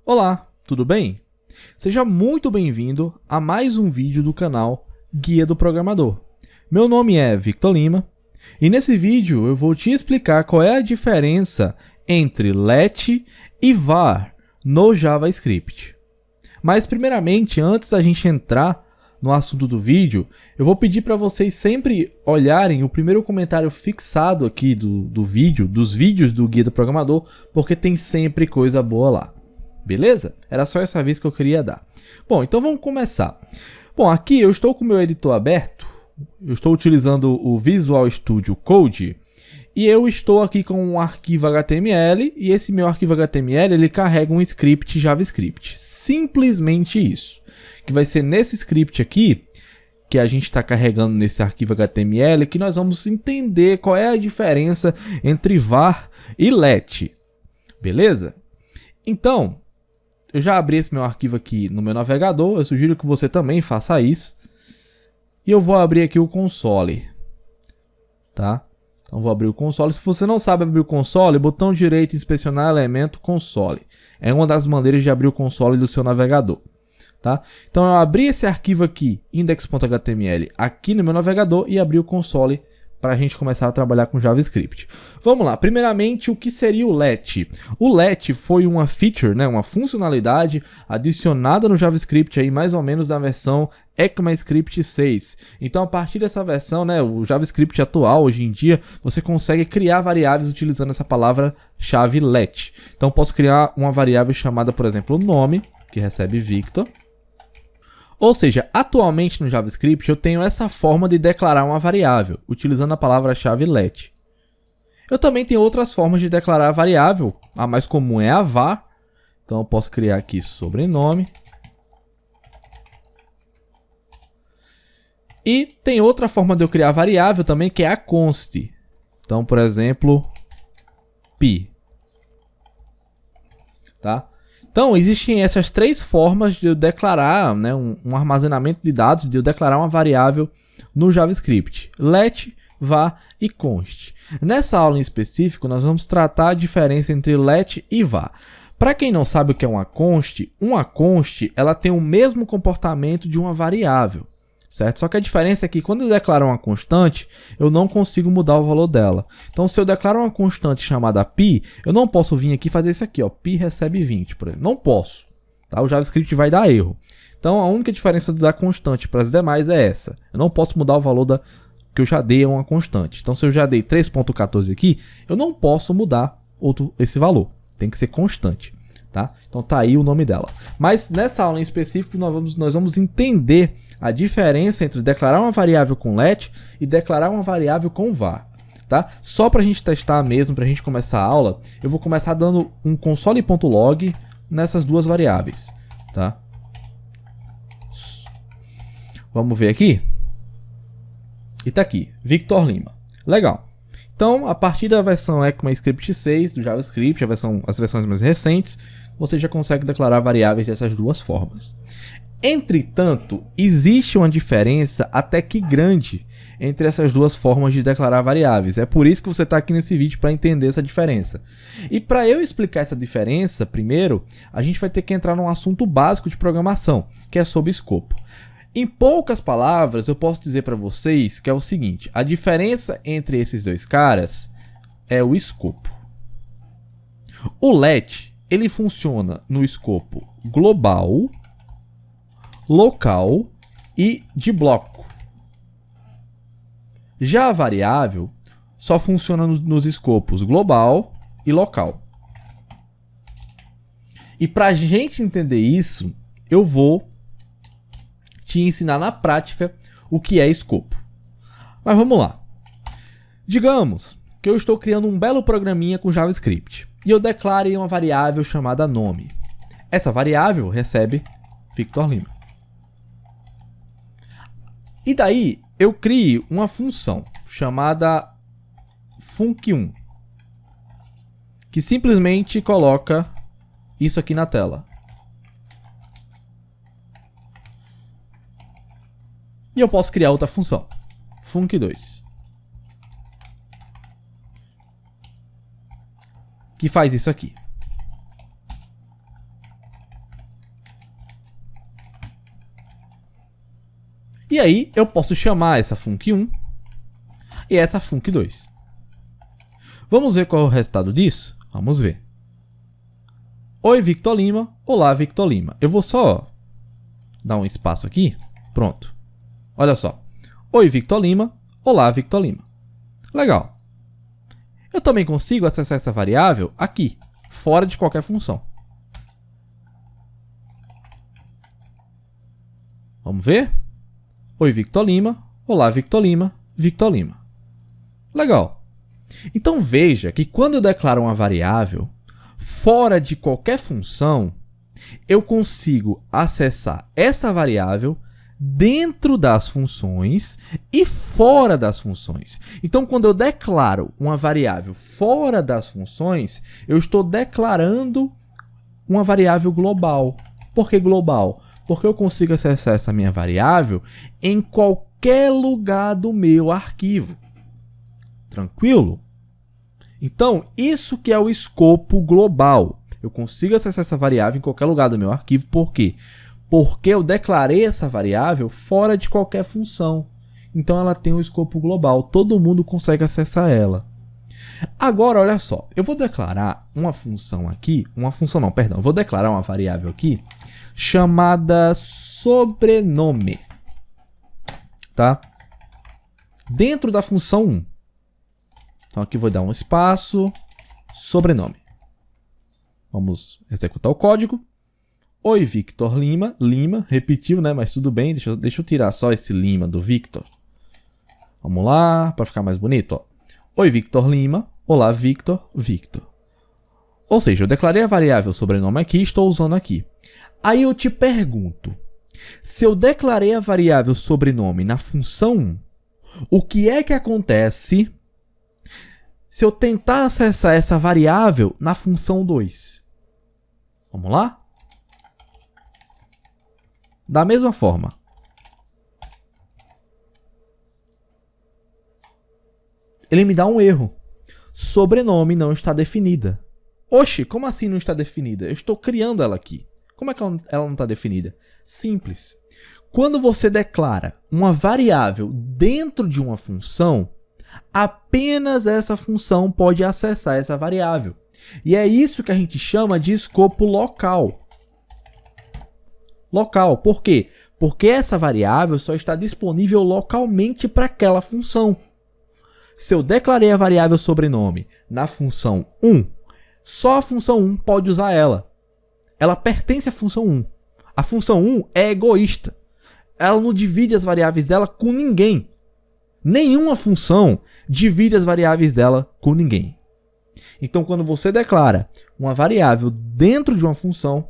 Olá, tudo bem? Seja muito bem-vindo a mais um vídeo do canal Guia do Programador. Meu nome é Victor Lima e nesse vídeo eu vou te explicar qual é a diferença entre let e var no JavaScript. Mas primeiramente, antes da gente entrar no assunto do vídeo, eu vou pedir para vocês sempre olharem o primeiro comentário fixado aqui do vídeo, dos vídeos do Guia do Programador, porque tem sempre coisa boa lá. Beleza? Era só essa vez que eu queria dar. Bom, então vamos começar. Bom, aqui eu estou com o meu editor aberto. Eu estou utilizando o Visual Studio Code. E eu estou aqui com um arquivo HTML. E esse meu arquivo HTML, ele carrega um script JavaScript. Simplesmente isso. Que vai ser nesse script aqui, que a gente está carregando nesse arquivo HTML, que nós vamos entender qual é a diferença entre var e let. Beleza? Então, eu já abri esse meu arquivo aqui no meu navegador, eu sugiro que você também faça isso. E eu vou abrir aqui o console. Tá? Então vou abrir o console. Se você não sabe abrir o console, botão direito inspecionar elemento console. É uma das maneiras de abrir o console do seu navegador. Tá? Então eu abri esse arquivo aqui, index.html, aqui no meu navegador e abri o console para a gente começar a trabalhar com JavaScript. Vamos lá, primeiramente o que seria o let? O let foi uma feature, né, uma funcionalidade adicionada no JavaScript aí mais ou menos na versão ECMAScript 6. Então a partir dessa versão, né, o JavaScript atual hoje em dia, você consegue criar variáveis utilizando essa palavra-chave let. Então eu posso criar uma variável chamada, por exemplo, nome, que recebe Victor. Ou seja, atualmente no JavaScript eu tenho essa forma de declarar uma variável, utilizando a palavra-chave let. Eu também tenho outras formas de declarar a variável, a mais comum é a var. Então eu posso criar aqui sobrenome. E tem outra forma de eu criar variável também, que é a const. Então, por exemplo, pi. Tá? Então, existem essas três formas de eu declarar, né, um armazenamento de dados, de eu declarar uma variável no JavaScript. Let, var e const. Nessa aula em específico, nós vamos tratar a diferença entre let e var. Para quem não sabe o que é uma const ela tem o mesmo comportamento de uma variável. Certo? Só que a diferença é que quando eu declaro uma constante, eu não consigo mudar o valor dela. Então, se eu declaro uma constante chamada pi, eu não posso vir aqui e fazer isso aqui, ó, pi recebe 20, por exemplo. Não posso. Tá? O JavaScript vai dar erro. Então, a única diferença da constante para as demais é essa. Eu não posso mudar o valor que eu já dei a uma constante. Então, se eu já dei 3.14 aqui, eu não posso mudar esse valor. Tem que ser constante. Tá? Então, tá aí o nome dela. Mas nessa aula em específico, nós vamos entender a diferença entre declarar uma variável com let e declarar uma variável com var. Tá? Só para a gente testar mesmo, para a gente começar a aula, eu vou começar dando um console.log nessas duas variáveis. Tá? Vamos ver aqui. E tá aqui, Victor Lima. Legal. Então, a partir da versão ECMAScript 6 do JavaScript, as versões mais recentes, você já consegue declarar variáveis dessas duas formas. Entretanto, existe uma diferença até que grande entre essas duas formas de declarar variáveis. É por isso que você está aqui nesse vídeo, para entender essa diferença. E para eu explicar essa diferença, primeiro, a gente vai ter que entrar num assunto básico de programação, que é sobre escopo. Em poucas palavras, eu posso dizer para vocês que é o seguinte: a diferença entre esses dois caras é o escopo. O let, ele funciona no escopo global, local e de bloco. Já a variável só funciona nos escopos global e local. E para a gente entender isso, eu vou te ensinar na prática o que é escopo. Mas vamos lá. Digamos que eu estou criando um belo programinha com JavaScript e eu declarei uma variável chamada nome. Essa variável recebe Victor Lima. E daí eu crio uma função chamada func1, que simplesmente coloca isso aqui na tela. E eu posso criar outra função, func2, que faz isso aqui. aí eu posso chamar essa func1 e essa func2. Vamos ver qual é o resultado disso? Vamos ver. Oi, Victor Lima. Olá, Victor Lima. Eu vou só dar um espaço aqui. Pronto. Olha só. Oi, Victor Lima. Olá, Victor Lima. Legal. Eu também consigo acessar essa variável aqui, fora de qualquer função. Vamos ver? Oi, Victor Lima. Olá, Victor Lima. Victor Lima. Legal. Então veja que quando eu declaro uma variável fora de qualquer função, eu consigo acessar essa variável dentro das funções e fora das funções. Então, quando eu declaro uma variável fora das funções, eu estou declarando uma variável global. Por que global? Porque eu consigo acessar essa minha variável em qualquer lugar do meu arquivo. Tranquilo? Então, isso que é o escopo global. Eu consigo acessar essa variável em qualquer lugar do meu arquivo. Por quê? Porque eu declarei essa variável fora de qualquer função. Então, ela tem um escopo global. Todo mundo consegue acessar ela. Agora, olha só. Eu vou declarar uma função aqui. Eu vou declarar uma variável aqui chamada sobrenome. Tá? Dentro da função 1. Então, aqui vou dar um espaço, sobrenome. Vamos executar o código. Oi, Victor Lima. Lima, repetiu, né? Mas tudo bem, deixa eu tirar só esse Lima do Victor. Vamos lá, para ficar mais bonito. Ó. Oi, Victor Lima. Olá, Victor. Victor. Ou seja, eu declarei a variável sobrenome aqui e estou usando aqui. Aí eu te pergunto, se eu declarei a variável sobrenome na função 1, o que é que acontece se eu tentar acessar essa variável na função 2? Vamos lá? Da mesma forma. Ele me dá um erro. Sobrenome não está definida. Oxe, como assim não está definida? Eu estou criando ela aqui. Como é que ela não está definida? Simples. Quando você declara uma variável dentro de uma função, apenas essa função pode acessar essa variável. E é isso que a gente chama de escopo local. Local. Por quê? Porque essa variável só está disponível localmente para aquela função. Se eu declarei a variável sobrenome na função 1, só a função 1 pode usar ela. Ela pertence à função 1. A função 1 é egoísta. Ela não divide as variáveis dela com ninguém. Nenhuma função divide as variáveis dela com ninguém. Então, quando você declara uma variável dentro de uma função,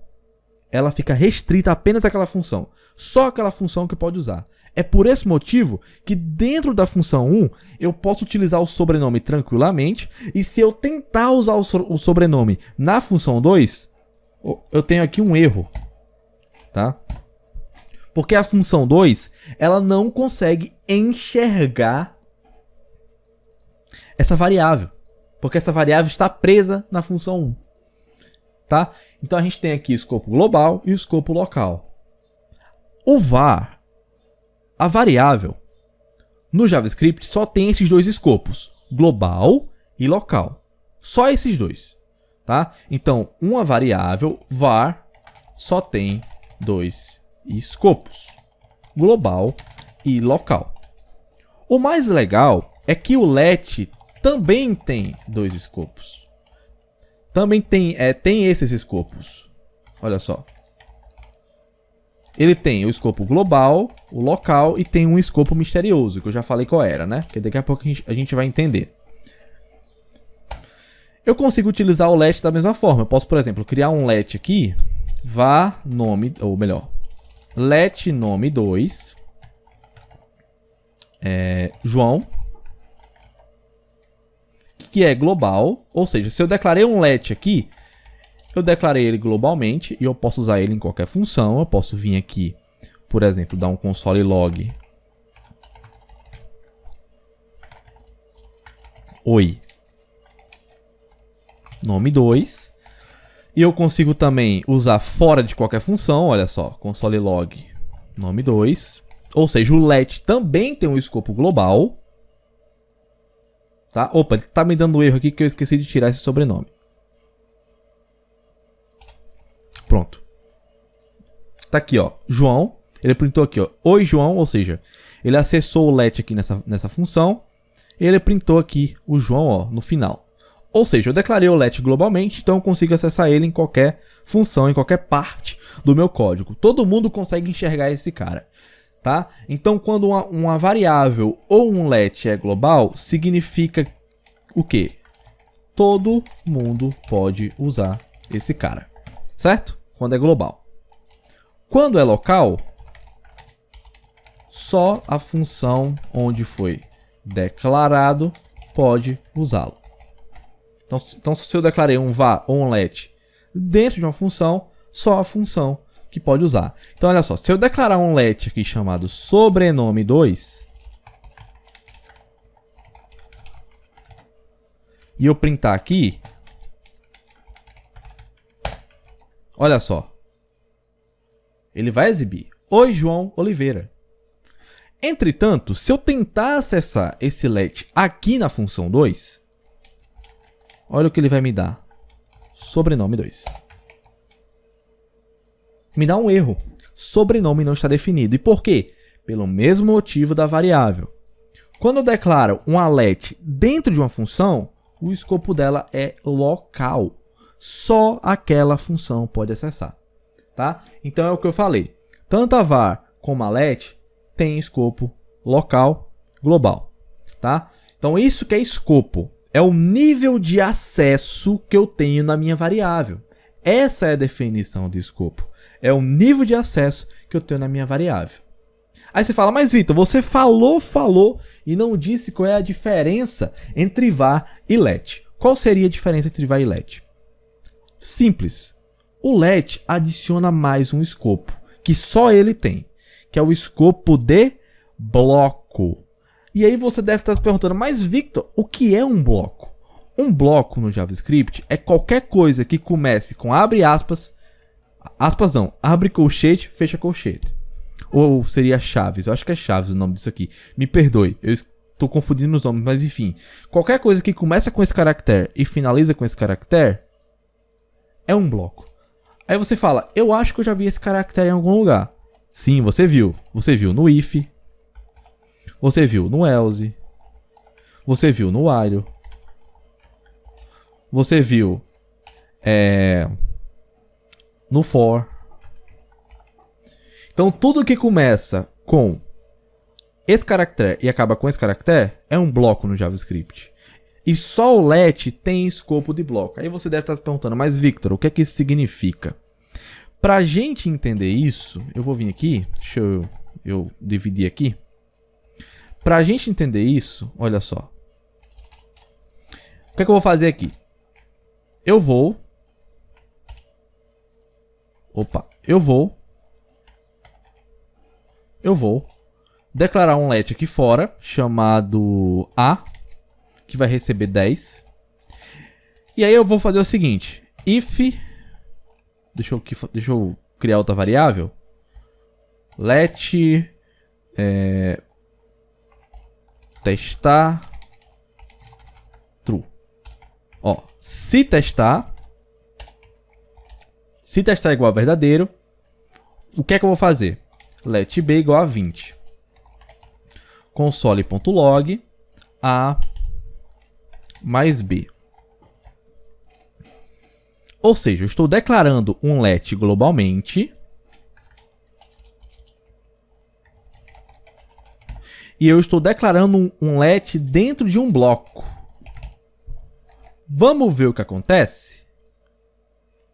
ela fica restrita apenas àquela função. Só aquela função que pode usar. É por esse motivo que dentro da função 1, eu posso utilizar o sobrenome tranquilamente. E se eu tentar usar o sobrenome na função 2, eu tenho aqui um erro. Tá? Porque a função 2, ela não consegue enxergar essa variável. Porque essa variável está presa na função 1. Tá? Então a gente tem aqui o escopo global e o escopo local. O var, a variável, no JavaScript só tem esses dois escopos, global e local. Só esses dois. Tá? Então, uma variável var só tem dois escopos, global e local. O mais legal é que o let também tem dois escopos. Também tem esses escopos. Olha só. Ele tem o escopo global, o local e tem um escopo misterioso, que eu já falei qual era, né? Que daqui a pouco a gente vai entender. Eu consigo utilizar o let da mesma forma. Eu posso, por exemplo, criar um let aqui, var nome, ou melhor, let nome 2, João, que é global, ou seja, se eu declarei um let aqui, eu declarei ele globalmente e eu posso usar ele em qualquer função. Eu posso vir aqui, por exemplo, dar um console log oi nome 2. E eu consigo também usar fora de qualquer função, olha só, console log nome 2. Ou seja, o let também tem um escopo global. Tá? Opa, ele tá me dando erro aqui que eu esqueci de tirar esse sobrenome. Pronto. Tá aqui, ó. João. Ele printou aqui, ó. Oi, João. Ou seja, ele acessou o let aqui nessa função. E ele printou aqui o João, ó, no final. Ou seja, eu declarei o let globalmente, então eu consigo acessar ele em qualquer função, em qualquer parte do meu código. Todo mundo consegue enxergar esse cara. Tá? Então, quando uma variável ou um let é global, significa o quê? Todo mundo pode usar esse cara. Certo? Quando é global. Quando é local, só a função onde foi declarado pode usá-lo. Então, se eu declarei um var ou um let dentro de uma função, só a função que pode usar. Então, olha só. Se eu declarar um let aqui chamado sobrenome2 e eu printar aqui, olha só. Ele vai exibir. Oi, João Oliveira. Entretanto, se eu tentar acessar esse let aqui na função 2, olha o que ele vai me dar. Sobrenome 2. Me dá um erro. Sobrenome não está definido. E por quê? Pelo mesmo motivo da variável. Quando eu declaro um let dentro de uma função, o escopo dela é local. Só aquela função pode acessar. Tá? Então é o que eu falei. Tanto a var como a let tem escopo local, global. Tá? Então isso que é escopo. É o nível de acesso que eu tenho na minha variável. Essa é a definição de escopo. É o nível de acesso que eu tenho na minha variável. Aí você fala, mas Vitor, você falou e não disse qual é a diferença entre var e let. Qual seria a diferença entre var e let? Simples. O let adiciona mais um escopo, que só ele tem, que é o escopo de bloco. E aí você deve estar se perguntando, mas Victor, o que é um bloco? Um bloco no JavaScript é qualquer coisa que comece com abre aspas, aspas não, abre colchete, fecha colchete. Ou seria chaves, eu acho que é chaves o nome disso aqui. Me perdoe, eu estou confundindo os nomes, mas enfim. Qualquer coisa que começa com esse caractere e finaliza com esse caractere é um bloco. Aí você fala, eu acho que eu já vi esse caractere em algum lugar. Sim, você viu. Você viu no if. Você viu no else. Você viu no while. Você viu no for. Então tudo que começa com esse caractere e acaba com esse caractere é um bloco no JavaScript. E só o let tem escopo de bloco. Aí você deve estar se perguntando, mas Victor, o que é que isso significa? Para a gente entender isso, eu vou vir aqui, deixa eu dividir aqui. Para a gente entender isso, olha só. O que é que eu vou fazer aqui? Eu vou declarar um let aqui fora, chamado A, que vai receber 10. E aí eu vou fazer o seguinte, if, deixa eu criar outra variável, let testar true. Ó, se testar igual a verdadeiro, o que é que eu vou fazer? Let b igual a 20. Console.log a mais b. Ou seja, eu estou declarando um let globalmente e eu estou declarando um let dentro de um bloco. Vamos ver o que acontece?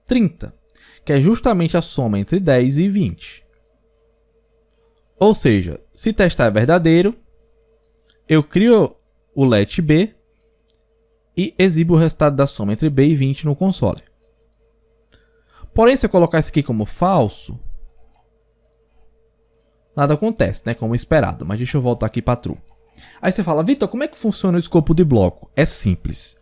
30, que é justamente a soma entre 10 e 20. Ou seja, se testar é verdadeiro, eu crio o let b e exibo o resultado da soma entre b e 20 no console. Porém, se eu colocar isso aqui como falso, nada acontece, né? Como esperado. Mas deixa eu voltar aqui para true. Aí você fala, Vitor, como é que funciona o escopo de bloco? É simples.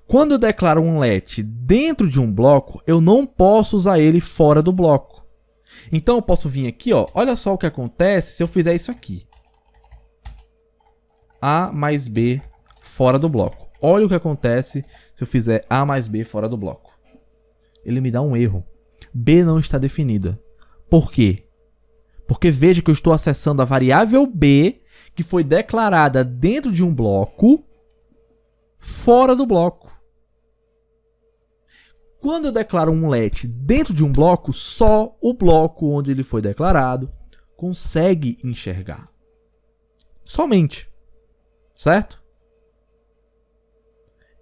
Quando eu declaro um let dentro de um bloco, eu não posso usar ele fora do bloco. Então eu posso vir aqui, ó, olha só o que acontece se eu fizer isso aqui. A mais B fora do bloco. Olha o que acontece se eu fizer A mais B fora do bloco. Ele me dá um erro. B não está definida. Por quê? Porque veja que eu estou acessando a variável B, que foi declarada dentro de um bloco, fora do bloco. Quando eu declaro um let dentro de um bloco, só o bloco onde ele foi declarado consegue enxergar. Somente. Certo?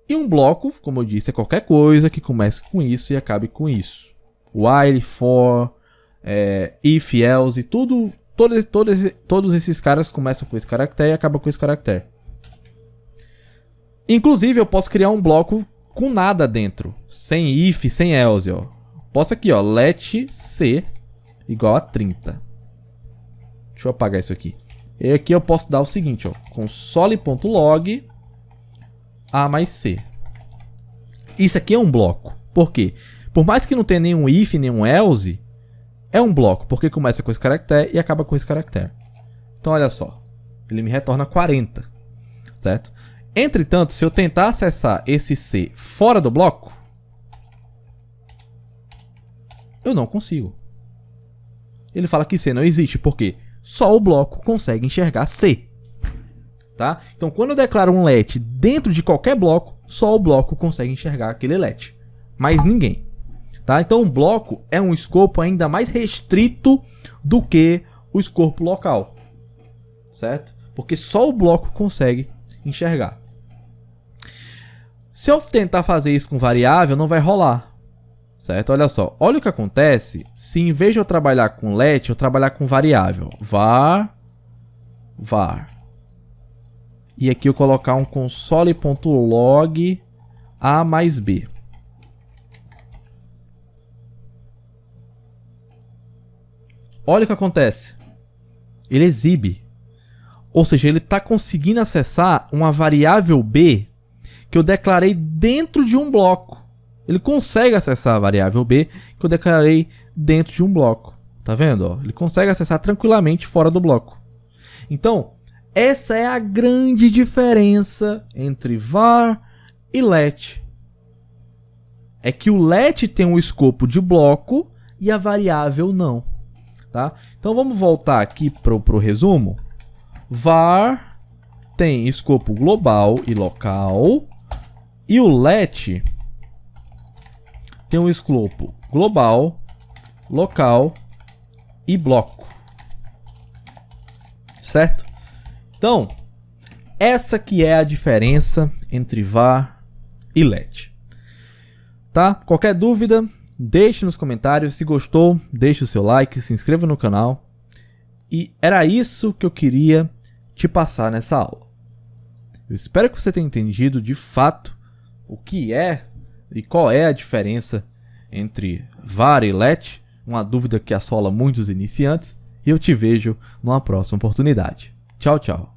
E um bloco, como eu disse, é qualquer coisa que comece com isso e acabe com isso. While, for, if, else, todos esses caras começam com esse caractere e acabam com esse caractere. Inclusive, eu posso criar um bloco com nada dentro, sem if, sem else, ó. Posso aqui, ó, let c igual a 30. Deixa eu apagar isso aqui. E aqui eu posso dar o seguinte, ó, console.log a mais c. Isso aqui é um bloco. Por quê? Por mais que não tenha nenhum if, nenhum else, é um bloco, porque começa com esse caractere e acaba com esse caractere. Então, olha só. Ele me retorna 40, certo? Entretanto, se eu tentar acessar esse C fora do bloco, eu não consigo. Ele fala que C não existe, porque só o bloco consegue enxergar C. Tá? Então, quando eu declaro um let dentro de qualquer bloco, só o bloco consegue enxergar aquele let. Mais ninguém. Tá? Então, um bloco é um escopo ainda mais restrito do que o escopo local. Certo? Porque só o bloco consegue enxergar. Se eu tentar fazer isso com variável, não vai rolar. Certo? Olha só. Olha o que acontece se em vez de eu trabalhar com let, eu trabalhar com variável. Var. E aqui eu colocar um console.log a mais b. Olha o que acontece. Ele exibe. Ou seja, ele está conseguindo acessar uma variável b que eu declarei dentro de um bloco. Ele consegue acessar a variável b que eu declarei dentro de um bloco. Tá vendo? Ó? Ele consegue acessar tranquilamente fora do bloco. Então, essa é a grande diferença entre var e let. É que o let tem um escopo de bloco e a variável não. Tá? Então vamos voltar aqui para o resumo. Var tem escopo global e local. E o let tem um escopo global, local e bloco. Certo? Então, essa que é a diferença entre var e let. Tá? Qualquer dúvida, deixe nos comentários. Se gostou, deixe o seu like, se inscreva no canal. E era isso que eu queria te passar nessa aula. Eu espero que você tenha entendido de fato o que é e qual é a diferença entre var e let. Uma dúvida que assola muitos iniciantes. E eu te vejo numa próxima oportunidade. Tchau, tchau.